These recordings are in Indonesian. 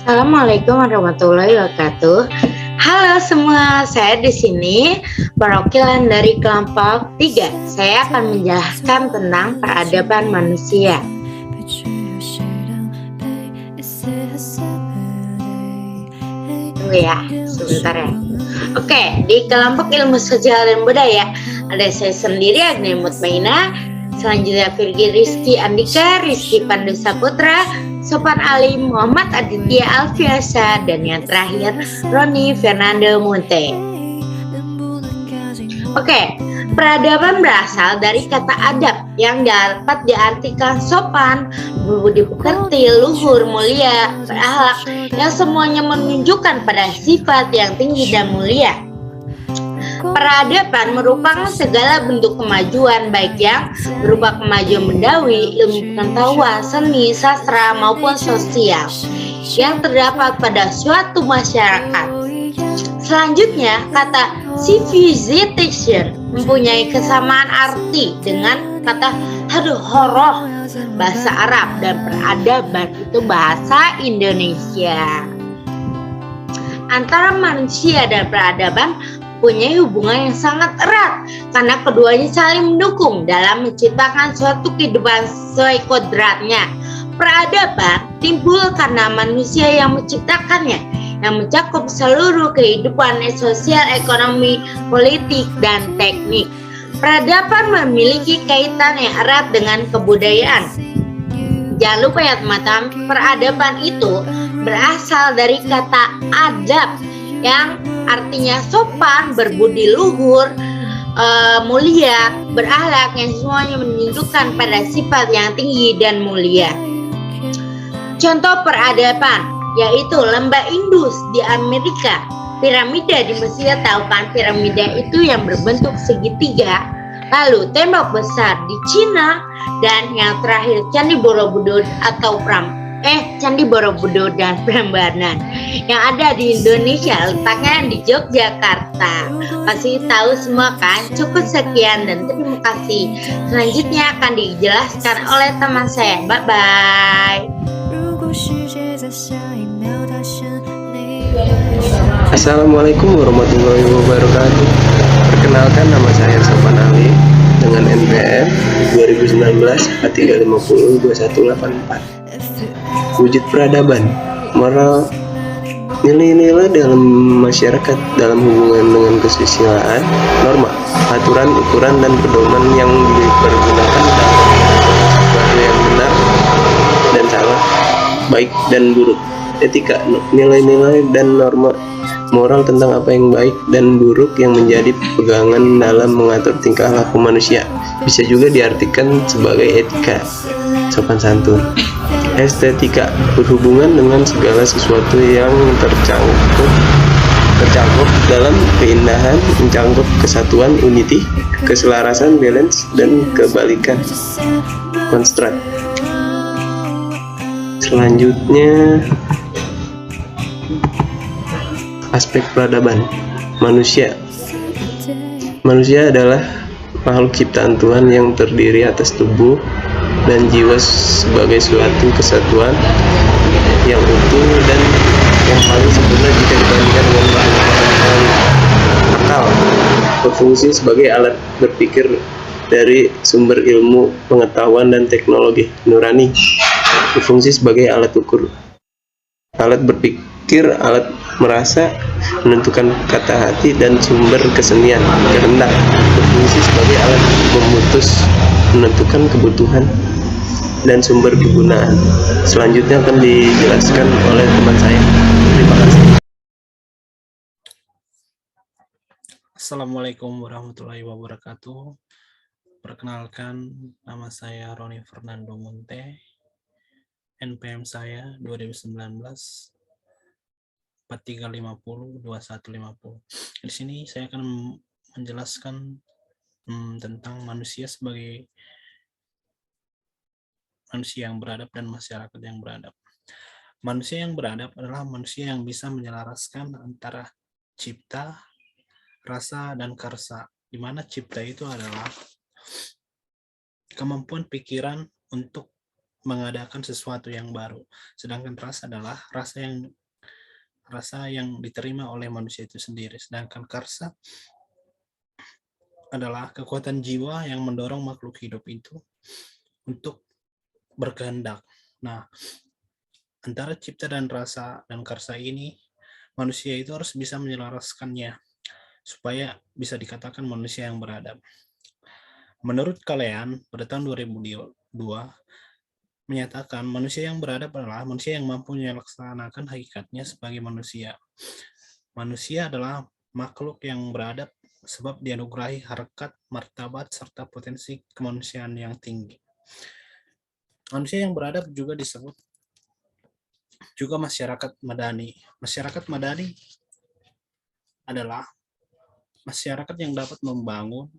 Assalamualaikum warahmatullahi wabarakatuh. Halo semua, saya di sini perwakilan dari kelompok 3. Saya akan menjelaskan tentang peradaban manusia. Tunggu ya, sebentar ya. Oke, di kelompok ilmu sosial dan budaya ada saya sendiri Agni Mutmaina, selanjutnya Virgi Rizky Andika, Rizky Pandu Saputra, Sopan Ali Muhammad Aditya Alfiasa, dan yang terakhir Roni Fernando Munte. Oke, peradaban berasal dari kata adab yang dapat diartikan sopan, berbudi pekerti, luhur, mulia, berakhlak, yang semuanya menunjukkan pada sifat yang tinggi dan mulia. Peradaban merupakan segala bentuk kemajuan, baik yang berupa kemajuan mendawi, ilmu pengetahuan, seni, sastra, maupun sosial yang terdapat pada suatu masyarakat. Selanjutnya, kata civilization mempunyai kesamaan arti dengan kata horoh bahasa Arab, dan peradaban itu bahasa Indonesia. Antara manusia dan peradaban punya hubungan yang sangat erat karena keduanya saling mendukung dalam menciptakan suatu kehidupan sesuai kodratnya. Peradaban timbul karena manusia yang menciptakannya, yang mencakup seluruh kehidupan sosial, ekonomi, politik, dan teknik. Peradaban memiliki kaitan yang erat dengan kebudayaan. Jangan lupa ya teman-teman, peradaban itu berasal dari kata adab yang artinya sopan, berbudi luhur, mulia, berakhlak, yang semuanya menunjukkan pada sifat yang tinggi dan mulia. Contoh peradaban yaitu lembah Indus di Amerika, piramida di Mesir, tahu kan piramida itu yang berbentuk segitiga, lalu tembok besar di Cina, dan yang terakhir Candi Borobudur atau Candi Borobudur dan Prambanan yang ada di Indonesia, letaknya di Yogyakarta. Pasti tahu semua kan? Cukup sekian dan terima kasih. Selanjutnya akan dijelaskan oleh teman saya. Bye bye. Assalamualaikum warahmatullahi wabarakatuh. Perkenalkan, nama saya Sopan Ali dengan NPM 2019 4350 2184. Wujud peradaban, moral, nilai-nilai dalam masyarakat dalam hubungan dengan kesusilaan, norma, aturan, ukuran, dan pedoman yang dipergunakan dalam sesuatu yang benar dan salah, baik dan buruk. Etika, nilai-nilai dan norma moral tentang apa yang baik dan buruk yang menjadi pegangan dalam mengatur tingkah laku manusia. Bisa juga diartikan sebagai etika, sopan santun. Estetika, berhubungan dengan segala sesuatu yang tercakup dalam keindahan, mencakup kesatuan, unity, keselarasan, balance, dan kebalikan, konstrat. Selanjutnya, aspek peradaban. Manusia adalah makhluk ciptaan Tuhan yang terdiri atas tubuh dan jiwa sebagai suatu kesatuan yang utuh dan yang paling sempurna jika dibandingkan dengan makhluk akal. Berfungsi sebagai alat berpikir dari sumber ilmu, pengetahuan, dan teknologi. Nurani berfungsi sebagai alat ukur, alat berpikir, alat merasa, menentukan kata hati, dan sumber kesenian. Kehendak berfungsi sebagai alat memutus, menentukan kebutuhan, dan sumber kegunaan. Selanjutnya akan dijelaskan oleh teman saya. Terima kasih. Assalamualaikum warahmatullahi wabarakatuh. Perkenalkan, nama saya Roni Fernando Munte. NPM saya 2019 4350 2150. Di sini saya akan menjelaskan tentang manusia sebagai manusia yang beradab dan masyarakat yang beradab. Manusia yang beradab adalah manusia yang bisa menyelaraskan antara cipta, rasa, dan karsa, di mana cipta itu adalah kemampuan pikiran untuk mengadakan sesuatu yang baru. Sedangkan rasa adalah rasa yang diterima oleh manusia itu sendiri. Sedangkan karsa adalah kekuatan jiwa yang mendorong makhluk hidup itu untuk berkehendak. Nah, antara cipta dan rasa dan karsa ini, manusia itu harus bisa menyelaraskannya supaya bisa dikatakan manusia yang beradab. Menurut kalian, pada tahun 2002 menyatakan manusia yang beradab adalah manusia yang mampu melaksanakan hakikatnya sebagai manusia. Manusia adalah makhluk yang beradab sebab dianugerahi harkat, martabat, serta potensi kemanusiaan yang tinggi. Manusia yang beradab juga disebut juga masyarakat madani. Masyarakat madani adalah masyarakat yang dapat membangun,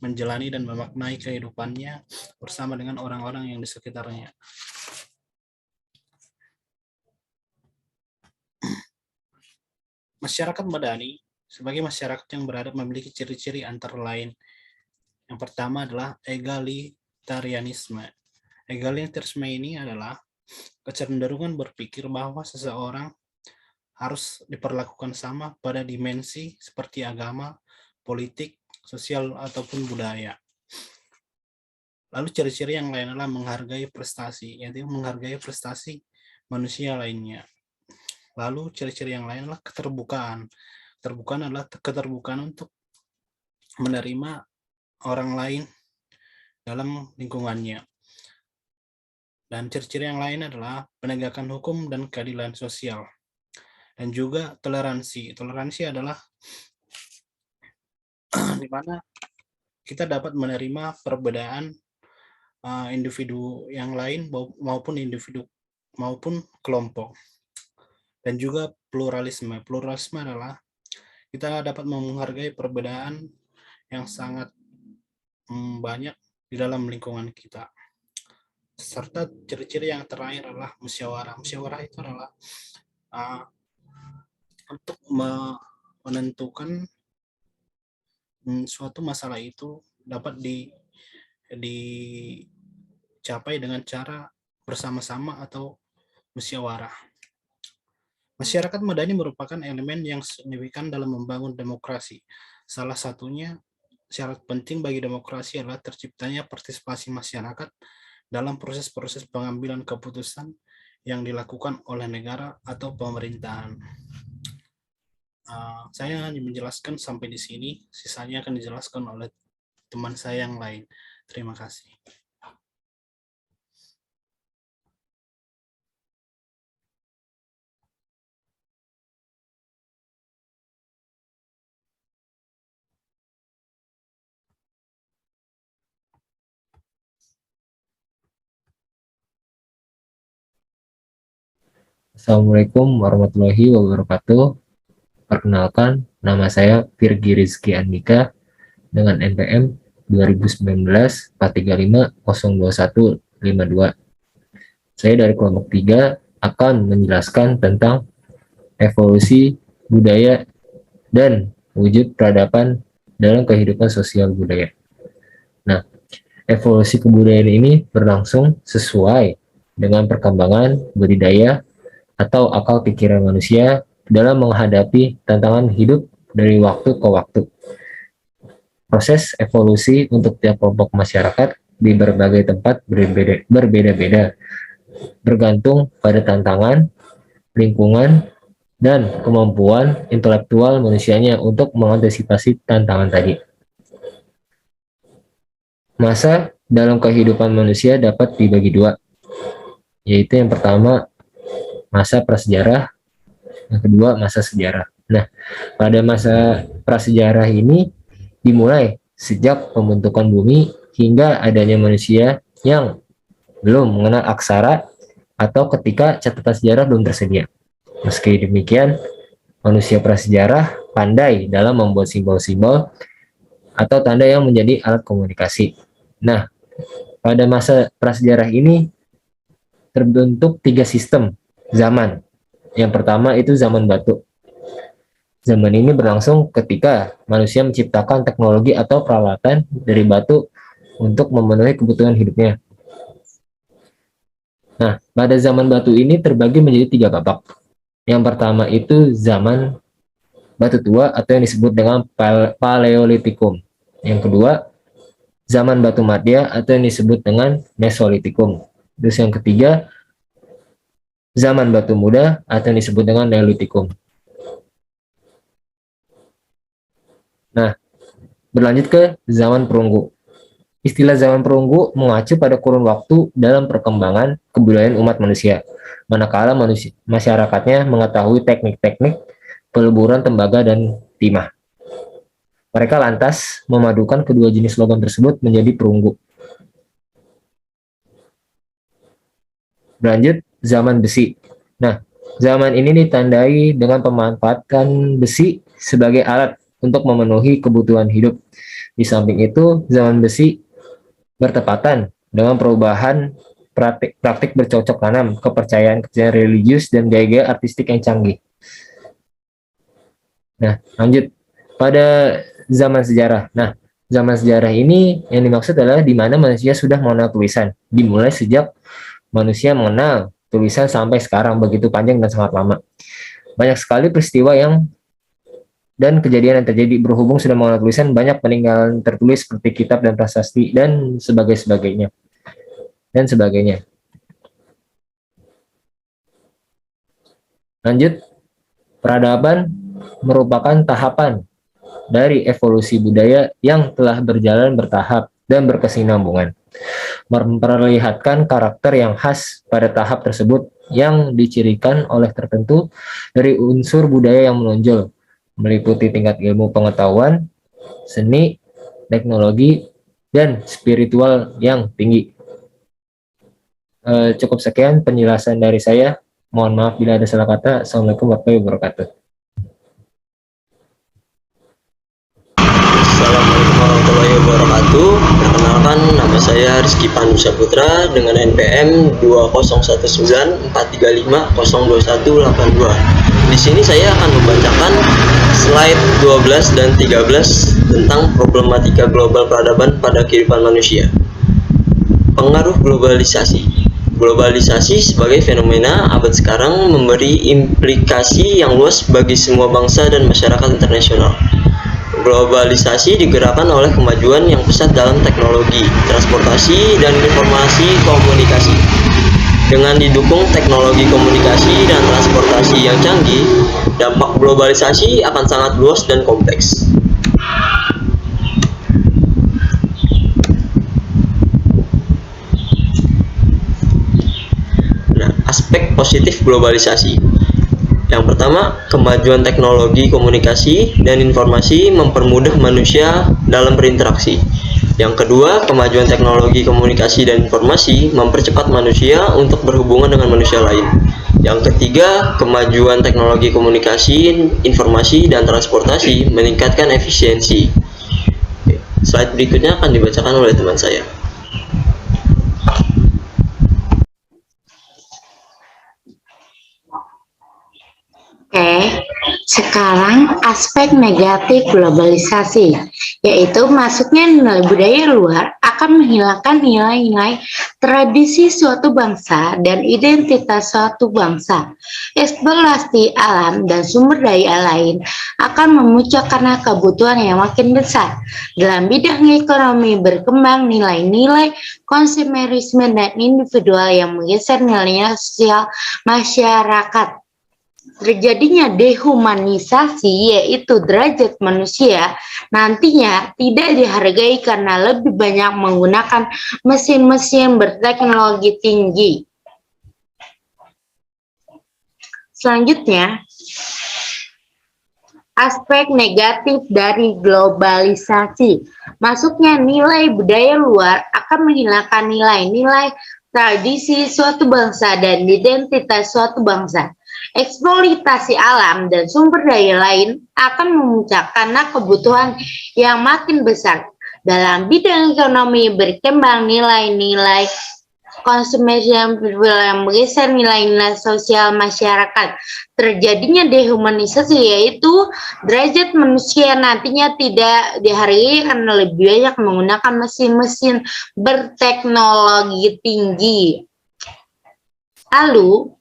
menjalani dan memaknai kehidupannya bersama dengan orang-orang yang di sekitarnya. Masyarakat madani sebagai masyarakat yang beradab memiliki ciri-ciri antara lain. Yang pertama adalah egalitarianisme. Egalitarianisme ini adalah kecenderungan berpikir bahwa seseorang harus diperlakukan sama pada dimensi seperti agama, politik, sosial, ataupun budaya. Lalu ciri-ciri yang lain adalah menghargai prestasi, yaitu menghargai prestasi manusia lainnya. Lalu ciri-ciri yang lain adalah keterbukaan. Keterbukaan adalah keterbukaan untuk menerima orang lain dalam lingkungannya. Dan ciri-ciri yang lain adalah penegakan hukum dan keadilan sosial. Dan juga toleransi. Toleransi adalah di mana kita dapat menerima perbedaan individu yang lain maupun individu maupun kelompok. Dan juga pluralisme. Pluralisme adalah kita dapat menghargai perbedaan yang sangat banyak di dalam lingkungan kita. Serta ciri-ciri yang terakhir adalah musyawarah. Musyawarah itu adalah untuk menentukan suatu masalah itu dapat dicapai dengan cara bersama-sama atau musyawarah. Masyarakat madani merupakan elemen yang signifikan dalam membangun demokrasi. Salah satunya syarat penting bagi demokrasi adalah terciptanya partisipasi masyarakat dalam proses-proses pengambilan keputusan yang dilakukan oleh negara atau pemerintahan. Saya hanya menjelaskan sampai di sini, sisanya akan dijelaskan oleh teman saya yang lain. Terima kasih. Assalamualaikum warahmatullahi wabarakatuh. Perkenalkan, nama saya Virgi Rizky Andika dengan NPM 2019 435 02152. Saya dari kelompok 3 akan menjelaskan tentang evolusi budaya dan wujud peradaban dalam kehidupan sosial budaya. Nah, evolusi kebudayaan ini berlangsung sesuai dengan perkembangan budidaya atau akal pikiran manusia dalam menghadapi tantangan hidup dari waktu ke waktu. Proses evolusi untuk tiap kelompok masyarakat di berbagai tempat berbeda-beda, bergantung pada tantangan, lingkungan, dan kemampuan intelektual manusianya untuk mengantisipasi tantangan tadi. Masa dalam kehidupan manusia dapat dibagi dua, yaitu yang pertama masa prasejarah, yang kedua masa sejarah. Nah, pada masa prasejarah ini dimulai sejak pembentukan bumi hingga adanya manusia yang belum mengenal aksara atau ketika catatan sejarah belum tersedia. Meski demikian, manusia prasejarah pandai dalam membuat simbol-simbol atau tanda yang menjadi alat komunikasi. Nah, pada masa prasejarah ini terbentuk 3 sistem zaman. Yang pertama itu zaman batu. Zaman ini berlangsung ketika manusia menciptakan teknologi atau peralatan dari batu untuk memenuhi kebutuhan hidupnya. Nah, pada zaman batu ini terbagi menjadi 3 babak. Yang pertama itu zaman batu tua atau yang disebut dengan Paleolitikum. Yang kedua, zaman batu madya atau yang disebut dengan Mesolitikum. Terus yang ketiga, zaman batu muda atau yang disebut dengan Neolitikum. Nah, berlanjut ke zaman perunggu. Istilah zaman perunggu mengacu pada kurun waktu dalam perkembangan kebudayaan umat manusia, manakala masyarakatnya mengetahui teknik-teknik peleburan tembaga dan timah. Mereka lantas memadukan kedua jenis logam tersebut menjadi perunggu. Berlanjut, zaman besi. Nah, zaman ini ditandai dengan pemanfaatan besi sebagai alat untuk memenuhi kebutuhan hidup. Di samping itu, zaman besi bertepatan dengan perubahan praktik bercocok tanam, kepercayaan religius, dan gaya-gaya artistik yang canggih. Nah, lanjut. Pada zaman sejarah. Nah, zaman sejarah ini yang dimaksud adalah di mana manusia sudah mengenal tulisan. Dimulai sejak manusia mengenal tulisan sampai sekarang, begitu panjang dan sangat lama. Banyak sekali peristiwa dan kejadian yang terjadi berhubung sudah mengenal tulisan, banyak peninggalan tertulis seperti kitab dan prasasti dan sebagainya. Lanjut, peradaban merupakan tahapan dari evolusi budaya yang telah berjalan bertahap dan berkesinambungan, memperlihatkan karakter yang khas pada tahap tersebut yang dicirikan oleh tertentu dari unsur budaya yang menonjol, meliputi tingkat ilmu pengetahuan, seni, teknologi, dan spiritual yang tinggi. Cukup sekian penjelasan dari saya. Mohon maaf bila ada salah kata. Assalamualaikum warahmatullahi wabarakatuh. Assalamualaikum warahmatullahi wabarakatuh. Perkenalkan, nama saya Rizky Pandu Saputra dengan NPM 201943502182. Di sini saya akan membacakan slide 12 dan 13 tentang problematika global peradaban pada kehidupan manusia. Pengaruh globalisasi. Globalisasi sebagai fenomena abad sekarang memberi implikasi yang luas bagi semua bangsa dan masyarakat internasional. Globalisasi digerakkan oleh kemajuan yang pesat dalam teknologi, transportasi, dan informasi komunikasi. Dengan didukung teknologi komunikasi dan transportasi yang canggih, dampak globalisasi akan sangat luas dan kompleks. Nah, aspek positif globalisasi. Yang pertama, kemajuan teknologi komunikasi dan informasi mempermudah manusia dalam berinteraksi. Yang kedua, kemajuan teknologi komunikasi dan informasi mempercepat manusia untuk berhubungan dengan manusia lain. Yang ketiga, kemajuan teknologi komunikasi, informasi, dan transportasi meningkatkan efisiensi. Slide berikutnya akan dibacakan oleh teman saya. Oke, sekarang aspek negatif globalisasi, yaitu masuknya nilai budaya luar akan menghilangkan nilai-nilai tradisi suatu bangsa dan identitas suatu bangsa. Eksplorasi alam dan sumber daya lain akan memuncak karena kebutuhan yang makin besar. Dalam bidang ekonomi berkembang nilai-nilai konsumerisme dan individual yang menggeser nilai sosial masyarakat. Terjadinya dehumanisasi, yaitu derajat manusia nantinya tidak dihargai karena lebih banyak menggunakan mesin-mesin berteknologi tinggi. Selanjutnya, aspek negatif dari globalisasi. Masuknya nilai budaya luar akan menghilangkan nilai-nilai tradisi suatu bangsa dan identitas suatu bangsa. Eksploitasi alam dan sumber daya lain akan memuncak karena kebutuhan yang makin besar. Dalam bidang ekonomi berkembang nilai-nilai konsumsi yang menggeser nilai-nilai sosial masyarakat. Terjadinya dehumanisasi, yaitu derajat manusia nantinya tidak dihargai karena lebih banyak menggunakan mesin-mesin berteknologi tinggi. Lalu,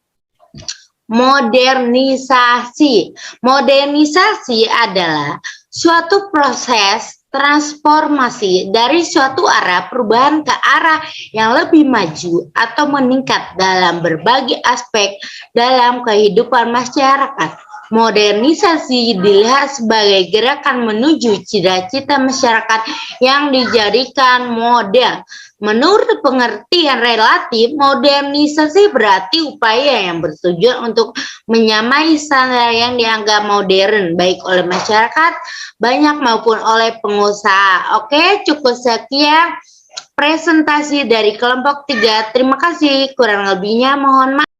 modernisasi. Modernisasi adalah suatu proses transformasi dari suatu arah perubahan ke arah yang lebih maju atau meningkat dalam berbagai aspek dalam kehidupan masyarakat. Modernisasi dilihat sebagai gerakan menuju cita-cita masyarakat yang dijadikan model. Menurut pengertian relatif, modernisasi berarti upaya yang bertujuan untuk menyamai standar yang dianggap modern, baik oleh masyarakat banyak maupun oleh pengusaha. Oke, cukup sekian presentasi dari kelompok 3. Terima kasih, kurang lebihnya mohon maaf.